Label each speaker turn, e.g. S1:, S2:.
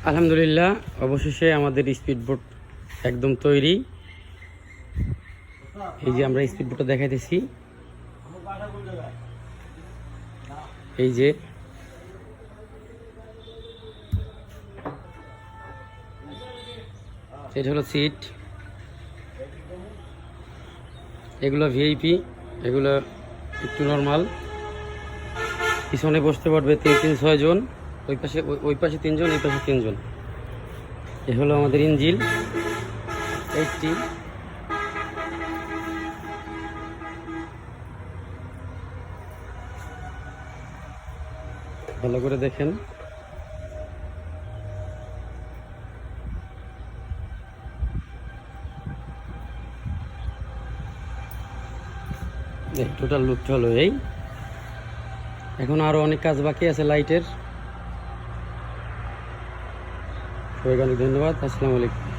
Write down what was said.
S1: আলহামদুলিল্লাহ, অবশেষে আমাদের স্পিড বোট একদম তৈরি। এই যে আমরা স্পিড বোটটা দেখাইতেছি, এই যে এটা হলো সিট, এগুলো ভিআইপি, এগুলো একটু নর্মাল। পিছনে বসতে পারবে 3-6 জন, ওই পাশে 3 জন, এই পাশে 3 জন। এ হলো আমাদের ইঞ্জিল 80। ভালো করে দেখেন। টোটাল লুকটা হলো এই। এখন আরো অনেক কাজ বাকি আছে লাইটের। সবাইকে অনেক ধন্যবাদ। আসসালামু আলাইকুম।